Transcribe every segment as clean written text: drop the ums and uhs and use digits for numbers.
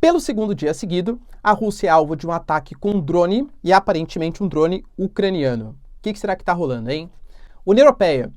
Pelo segundo dia seguido, a Rússia é alvo de um ataque com um drone e aparentemente um drone ucraniano. O que será que está rolando, hein? A União Europeia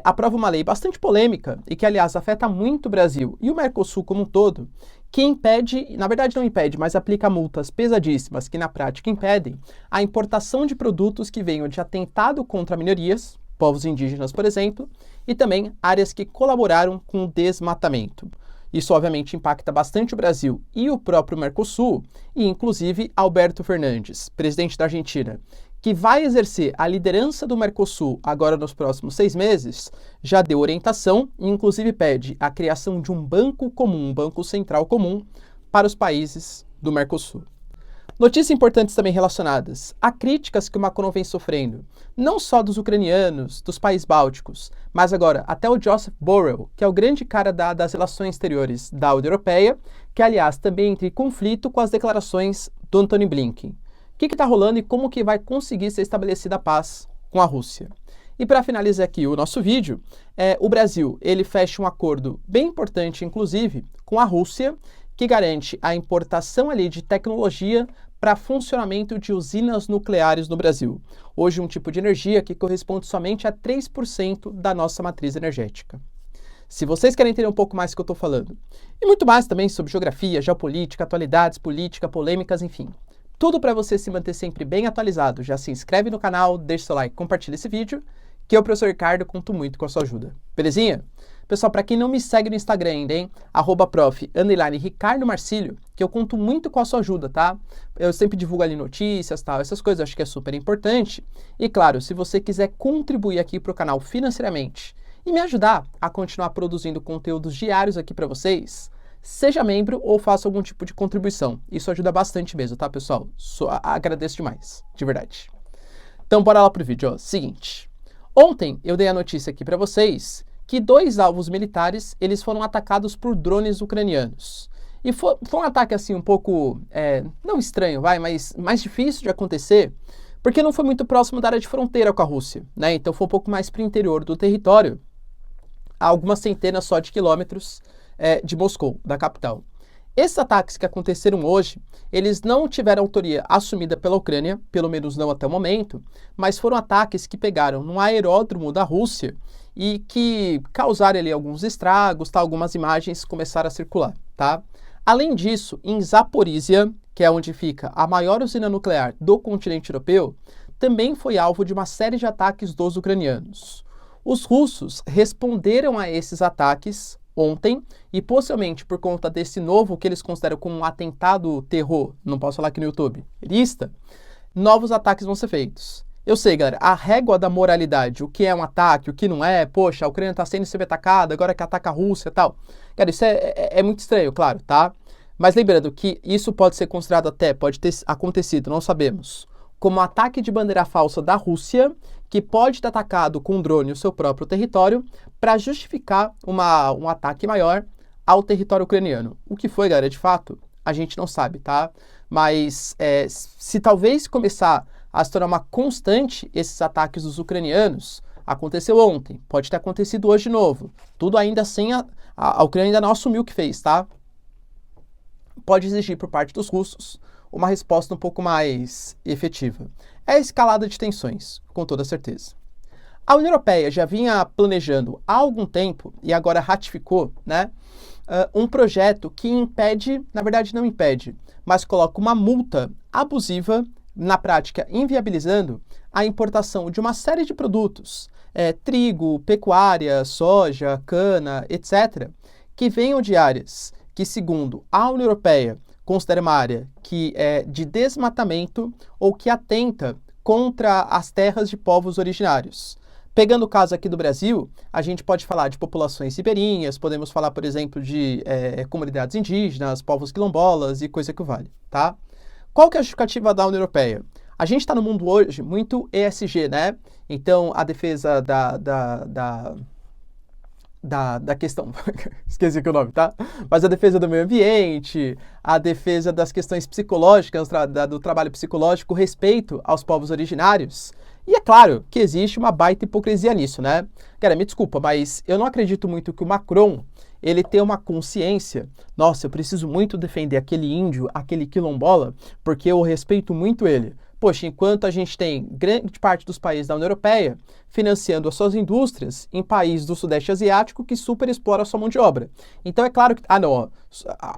aprova uma lei bastante polêmica e que, aliás, afeta muito o Brasil e o Mercosul como um todo, que impede, na verdade não impede, mas aplica multas pesadíssimas que na prática impedem a importação de produtos que venham de atentado contra minorias, povos indígenas, por exemplo, e também áreas que colaboraram com o desmatamento. Isso, obviamente, impacta bastante o Brasil e o próprio Mercosul, e inclusive Alberto Fernandes, presidente da Argentina, que vai exercer a liderança do Mercosul agora nos próximos 6 meses, já deu orientação e inclusive pede a criação de um banco comum, um banco central comum para os países do Mercosul. Notícias importantes também relacionadas a críticas que o Macron vem sofrendo, não só dos ucranianos, dos países bálticos, mas agora até o Joseph Borrell, que é o grande cara das relações exteriores da União Europeia, que aliás também entra em conflito com as declarações do Antony Blinken. O que está rolando e como que vai conseguir ser estabelecida a paz com a Rússia? E para finalizar aqui o nosso vídeo, o Brasil ele fecha um acordo bem importante, inclusive, com a Rússia, que garante a importação ali de tecnologia para funcionamento de usinas nucleares no Brasil. Hoje um tipo de energia que corresponde somente a 3% da nossa matriz energética. Se vocês querem entender um pouco mais do que eu estou falando, e muito mais também sobre geografia, geopolítica, atualidades, política, polêmicas, enfim, tudo para você se manter sempre bem atualizado, já se inscreve no canal, deixa seu like, compartilha esse vídeo, que eu, professor Ricardo, conto muito com a sua ajuda. Belezinha? Pessoal, para quem não me segue no Instagram ainda, hein? @prof_Ricardo Marcílio, que eu conto muito com a sua ajuda, tá? Eu sempre divulgo ali notícias, tal, essas coisas, eu acho que é super importante. E claro, se você quiser contribuir aqui para o canal financeiramente e me ajudar a continuar produzindo conteúdos diários aqui para vocês, seja membro ou faça algum tipo de contribuição. Isso ajuda bastante mesmo, tá, pessoal? Agradeço demais, de verdade. Então, bora lá pro vídeo, ó. Seguinte. Ontem eu dei a notícia aqui para vocês que 2 alvos militares eles foram atacados por drones ucranianos. E foi um ataque assim um pouco, não estranho, mas mais difícil de acontecer, porque não foi muito próximo da área de fronteira com a Rússia, né? Então foi um pouco mais para o interior do território, a algumas centenas só de quilômetros de Moscou, da capital. Esses ataques que aconteceram hoje, eles não tiveram autoria assumida pela Ucrânia, pelo menos não até o momento, mas foram ataques que pegaram num aeródromo da Rússia e que causaram ali alguns estragos, tá? Algumas imagens começaram a circular, tá? Além disso, em Zaporizhia, que é onde fica a maior usina nuclear do continente europeu, também foi alvo de uma série de ataques dos ucranianos. Os russos responderam a esses ataques ontem, e possivelmente por conta desse novo, que eles consideram como um atentado terror, não posso falar aqui no YouTube, lista, novos ataques vão ser feitos. Eu sei, galera, a régua da moralidade, o que é um ataque, o que não é, poxa, a Ucrânia está sendo atacada, agora que ataca a Rússia e tal. Cara, isso é muito estranho, claro, tá? Mas lembrando que isso pode ser considerado até, pode ter acontecido, não sabemos, como um ataque de bandeira falsa da Rússia, que pode ter atacado com um drone o seu próprio território para justificar um ataque maior ao território ucraniano. O que foi, galera, de fato, a gente não sabe, tá? Mas se talvez começar a se tornar uma constante esses ataques dos ucranianos, aconteceu ontem, pode ter acontecido hoje de novo. Tudo ainda sem a Ucrânia ainda não assumiu o que fez, tá? Pode exigir por parte dos russos uma resposta um pouco mais efetiva. É a escalada de tensões, com toda certeza. A União Europeia já vinha planejando há algum tempo, e agora ratificou, né, um projeto que impede, na verdade não impede, mas coloca uma multa abusiva, na prática inviabilizando a importação de uma série de produtos, trigo, pecuária, soja, cana, etc., que venham de áreas que, segundo a União Europeia, considera uma área que é de desmatamento ou que atenta contra as terras de povos originários. Pegando o caso aqui do Brasil, a gente pode falar de populações ribeirinhas, podemos falar, por exemplo, de comunidades indígenas, povos quilombolas e coisa que vale, tá? Qual que é a justificativa da União Europeia? A gente está no mundo hoje muito ESG, né? Então, a defesa da questão, esqueci aqui o nome, tá? Mas a defesa do meio ambiente, a defesa das questões psicológicas, do trabalho psicológico, respeito aos povos originários. E é claro que existe uma baita hipocrisia nisso, né? Cara, me desculpa, mas eu não acredito muito que o Macron, ele ter uma consciência, nossa, eu preciso muito defender aquele índio, aquele quilombola, porque eu respeito muito ele. Poxa, enquanto a gente tem grande parte dos países da União Europeia financiando as suas indústrias em países do Sudeste Asiático que super exploram a sua mão de obra. Então é claro que,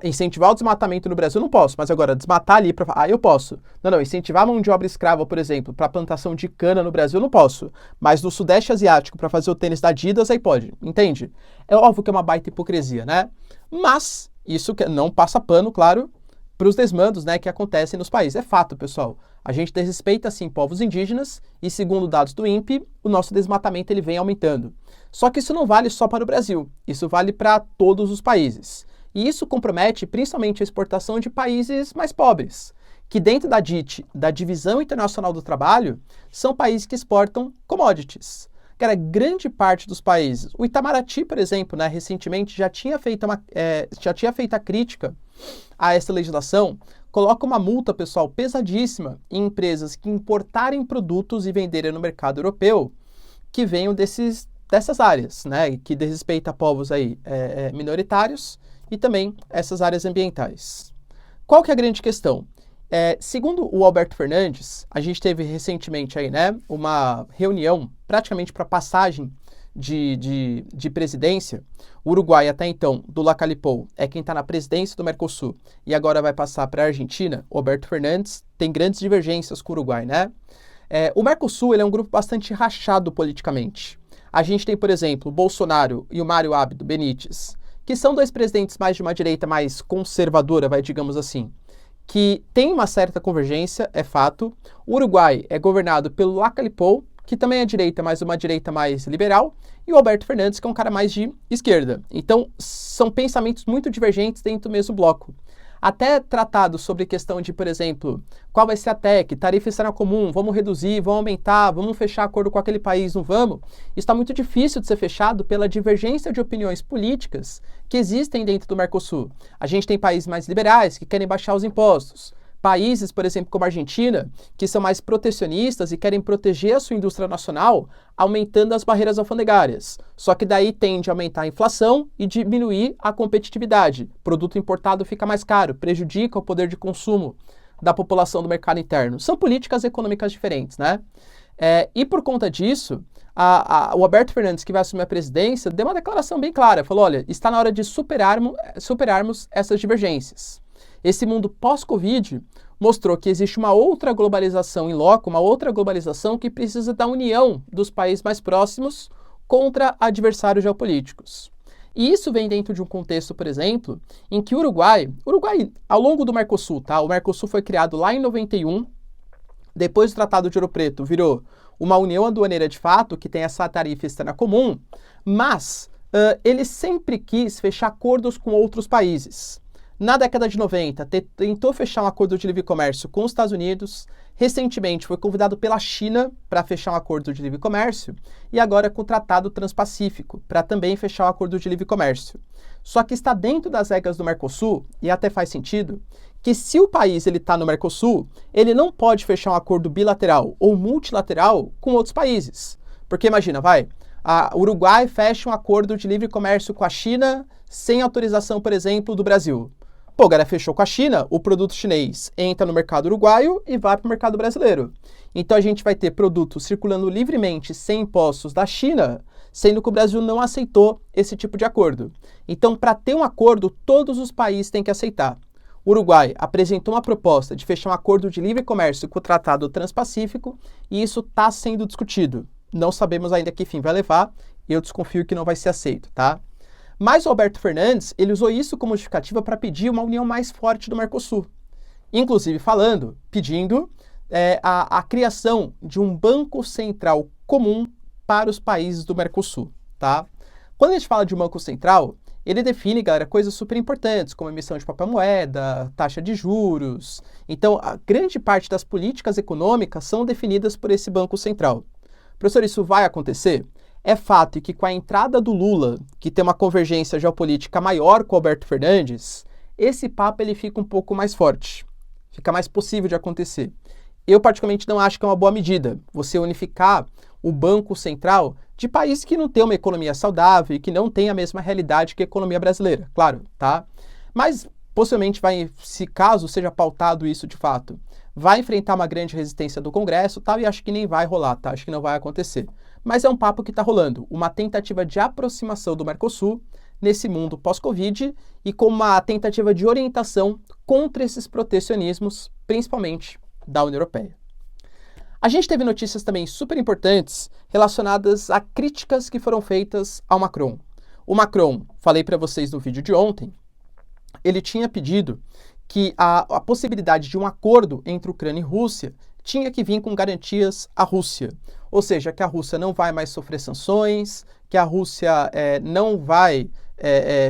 incentivar o desmatamento no Brasil eu não posso, mas agora desmatar ali, eu posso. Não, incentivar a mão de obra escrava, por exemplo, para plantação de cana no Brasil eu não posso, mas no Sudeste Asiático para fazer o tênis da Adidas aí pode, entende? É óbvio que é uma baita hipocrisia, né? Mas isso não passa pano, claro, para os desmandos, né, que acontecem nos países. É fato, pessoal. A gente desrespeita, sim, povos indígenas e, segundo dados do INPE, o nosso desmatamento ele vem aumentando. Só que isso não vale só para o Brasil. Isso vale para todos os países. E isso compromete principalmente a exportação de países mais pobres, que dentro da DIT, da Divisão Internacional do Trabalho, são países que exportam commodities. Cara, grande parte dos países. O Itamaraty, por exemplo, né, recentemente já tinha feito a crítica a essa legislação, coloca uma multa, pessoal, pesadíssima em empresas que importarem produtos e venderem no mercado europeu que venham dessas áreas, né, que desrespeita povos aí, minoritários e também essas áreas ambientais. Qual que é a grande questão? Segundo o Alberto Fernandes, a gente teve recentemente aí, né, uma reunião praticamente para passagem de presidência. O Uruguai, até então, do Lacalipou, é quem está na presidência do Mercosul e agora vai passar para a Argentina. O Alberto Fernandes tem grandes divergências com o Uruguai, né? O Mercosul ele é um grupo bastante rachado politicamente. A gente tem, por exemplo, o Bolsonaro e o Mário Abdo Benítez, que são dois presidentes mais de uma direita mais conservadora, digamos assim, que tem uma certa convergência, é fato. O Uruguai é governado pelo Lacalipou, que também é direita, mas uma direita mais liberal, e o Alberto Fernandes, que é um cara mais de esquerda. Então, são pensamentos muito divergentes dentro do mesmo bloco. Até tratado sobre questão de, por exemplo, qual vai ser a TEC, tarifa externa comum, vamos reduzir, vamos aumentar, vamos fechar acordo com aquele país, não vamos? Isso está muito difícil de ser fechado pela divergência de opiniões políticas que existem dentro do Mercosul. A gente tem países mais liberais que querem baixar os impostos. Países, por exemplo, como a Argentina, que são mais protecionistas e querem proteger a sua indústria nacional, aumentando as barreiras alfandegárias. Só que daí tende a aumentar a inflação e diminuir a competitividade. O produto importado fica mais caro, prejudica o poder de consumo da população do mercado interno. São políticas econômicas diferentes, né? E por conta disso, o Alberto Fernandes, que vai assumir a presidência, deu uma declaração bem clara. Falou, olha, está na hora de superarmos essas divergências. Esse mundo pós-Covid mostrou que existe uma outra globalização em loco, uma outra globalização que precisa da união dos países mais próximos contra adversários geopolíticos. E isso vem dentro de um contexto, por exemplo, em que o Uruguai, ao longo do Mercosul, tá? O Mercosul foi criado lá em 91, depois do Tratado de Ouro Preto, virou uma união aduaneira de fato, que tem essa tarifa externa comum, mas ele sempre quis fechar acordos com outros países. Na década de 90, tentou fechar um acordo de livre comércio com os Estados Unidos, recentemente foi convidado pela China para fechar um acordo de livre comércio e agora com o Tratado Transpacífico para também fechar um acordo de livre comércio. Só que está dentro das regras do Mercosul, e até faz sentido, que se o país está no Mercosul, ele não pode fechar um acordo bilateral ou multilateral com outros países. Porque imagina, o Uruguai fecha um acordo de livre comércio com a China sem autorização, por exemplo, do Brasil. Pô, galera, fechou com a China, o produto chinês entra no mercado uruguaio e vai para o mercado brasileiro. Então a gente vai ter produtos circulando livremente sem impostos da China, sendo que o Brasil não aceitou esse tipo de acordo. Então, para ter um acordo, todos os países têm que aceitar. O Uruguai apresentou uma proposta de fechar um acordo de livre comércio com o Tratado Transpacífico e isso está sendo discutido. Não sabemos ainda que fim vai levar e eu desconfio que não vai ser aceito, tá? Mas o Alberto Fernandes, ele usou isso como justificativa para pedir uma união mais forte do Mercosul. Inclusive pedindo a criação de um banco central comum para os países do Mercosul, tá? Quando a gente fala de um banco central, ele define, galera, coisas super importantes, como emissão de papel moeda, taxa de juros. Então, a grande parte das políticas econômicas são definidas por esse banco central. Professor, isso vai acontecer? É fato que com a entrada do Lula, que tem uma convergência geopolítica maior com o Alberto Fernandes, esse papo ele fica um pouco mais forte, fica mais possível de acontecer. Eu particularmente não acho que é uma boa medida você unificar o banco central de países que não têm uma economia saudável e que não têm a mesma realidade que a economia brasileira, claro, tá? Mas possivelmente vai, se caso seja pautado isso de fato, vai enfrentar uma grande resistência do Congresso, tal, e acho que nem vai rolar, tá? Acho que não vai acontecer. Mas é um papo que está rolando, uma tentativa de aproximação do Mercosul nesse mundo pós-Covid e com uma tentativa de orientação contra esses protecionismos, principalmente da União Europeia. A gente teve notícias também super importantes relacionadas a críticas que foram feitas ao Macron. O Macron, falei para vocês no vídeo de ontem, ele tinha pedido que a possibilidade de um acordo entre Ucrânia e Rússia tinha que vir com garantias à Rússia. Ou seja, que a Rússia não vai mais sofrer sanções, que a Rússia não vai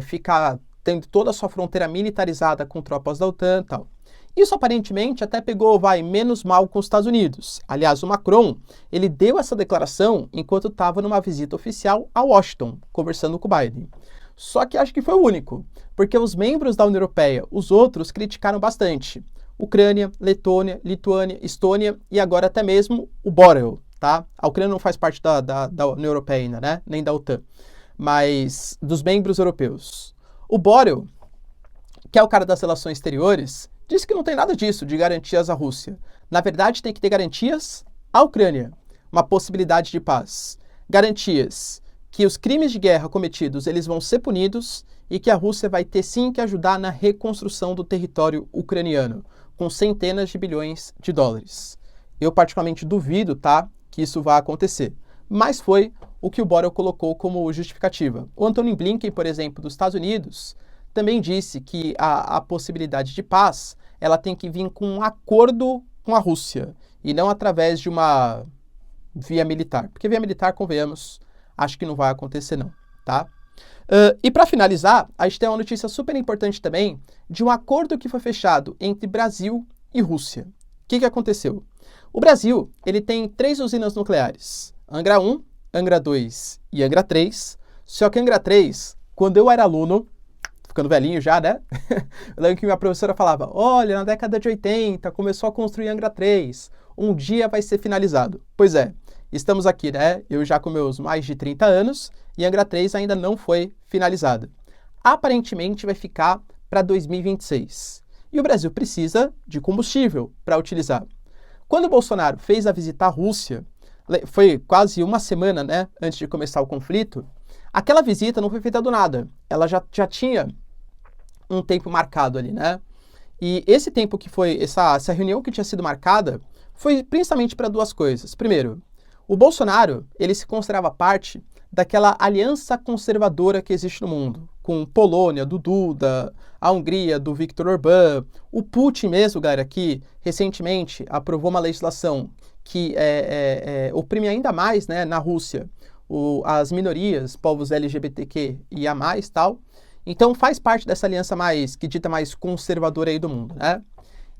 ficar tendo toda a sua fronteira militarizada com tropas da OTAN e tal. Isso aparentemente até pegou, menos mal com os Estados Unidos. Aliás, o Macron, ele deu essa declaração enquanto estava numa visita oficial a Washington, conversando com o Biden. Só que acho que foi o único, porque os membros da União Europeia, os outros, criticaram bastante. Ucrânia, Letônia, Lituânia, Estônia e agora até mesmo o Borrell, tá? A Ucrânia não faz parte da União Europeia ainda, né? Nem da OTAN, mas dos membros europeus. O Borrell, que é o cara das relações exteriores, disse que não tem nada disso de garantias à Rússia. Na verdade, tem que ter garantias à Ucrânia, uma possibilidade de paz. Garantias que os crimes de guerra cometidos eles vão ser punidos e que a Rússia vai ter sim que ajudar na reconstrução do território ucraniano, com centenas de bilhões de dólares. Eu particularmente duvido, tá, que isso vá acontecer. Mas foi o que o Borrell colocou como justificativa. O Antony Blinken, por exemplo, dos Estados Unidos, também disse que a possibilidade de paz ela tem que vir com um acordo com a Rússia e não através de uma via militar. Porque via militar, convenhamos, acho que não vai acontecer não, tá? E para finalizar, a gente tem uma notícia super importante também de um acordo que foi fechado entre Brasil e Rússia. O que aconteceu? O Brasil ele tem 3 usinas nucleares, Angra 1, Angra 2 e Angra 3, só que Angra 3, quando eu era aluno, ficando velhinho já, né? Eu lembro que minha professora falava, olha, na década de 80 começou a construir Angra 3, um dia vai ser finalizado. Pois é, estamos aqui, né? Eu já com meus mais de 30 anos e Angra 3 ainda não foi finalizada. Aparentemente vai ficar para 2026. E o Brasil precisa de combustível para utilizar. Quando o Bolsonaro fez a visita à Rússia, foi quase uma semana, né, antes de começar o conflito, aquela visita não foi feita do nada. Ela já tinha um tempo marcado ali, né? E esse tempo que foi, essa reunião que tinha sido marcada, foi principalmente para 2 coisas. Primeiro, o Bolsonaro, ele se considerava parte daquela aliança conservadora que existe no mundo, com Polônia, do Duda, a Hungria, do Viktor Orbán, o Putin mesmo, galera, que recentemente aprovou uma legislação que oprime ainda mais, né, na Rússia, as minorias, povos LGBTQ e a mais, tal. Então faz parte dessa aliança que dita mais conservadora aí do mundo, né?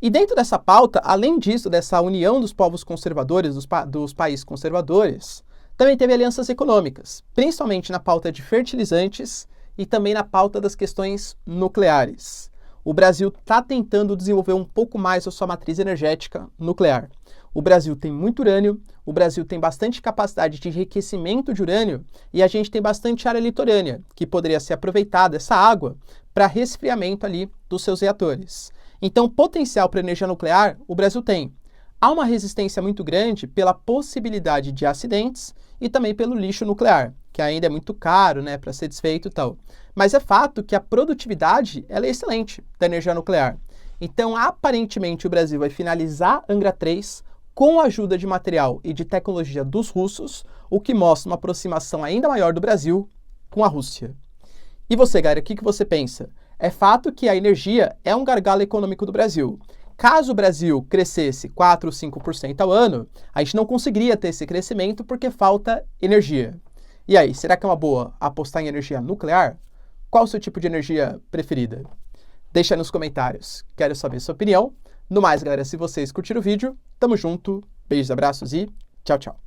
E dentro dessa pauta, além disso, dessa união dos povos conservadores, dos países conservadores, também teve alianças econômicas, principalmente na pauta de fertilizantes e também na pauta das questões nucleares. O Brasil está tentando desenvolver um pouco mais a sua matriz energética nuclear. O Brasil tem muito urânio, o Brasil tem bastante capacidade de enriquecimento de urânio e a gente tem bastante área litorânea, que poderia ser aproveitada, essa água, para resfriamento ali dos seus reatores. Então, potencial para energia nuclear, o Brasil tem. Há uma resistência muito grande pela possibilidade de acidentes e também pelo lixo nuclear, que ainda é muito caro, né, para ser desfeito e tal. Mas é fato que a produtividade ela é excelente da energia nuclear. Então, aparentemente, o Brasil vai finalizar Angra 3 com a ajuda de material e de tecnologia dos russos, o que mostra uma aproximação ainda maior do Brasil com a Rússia. E você, galera, o que você pensa? É fato que a energia é um gargalo econômico do Brasil. Caso o Brasil crescesse 4 ou 5% ao ano, a gente não conseguiria ter esse crescimento porque falta energia. E aí, será que é uma boa apostar em energia nuclear? Qual o seu tipo de energia preferida? Deixa aí nos comentários, quero saber sua opinião. No mais, galera, se vocês curtiram o vídeo, tamo junto, beijos, abraços e tchau, tchau.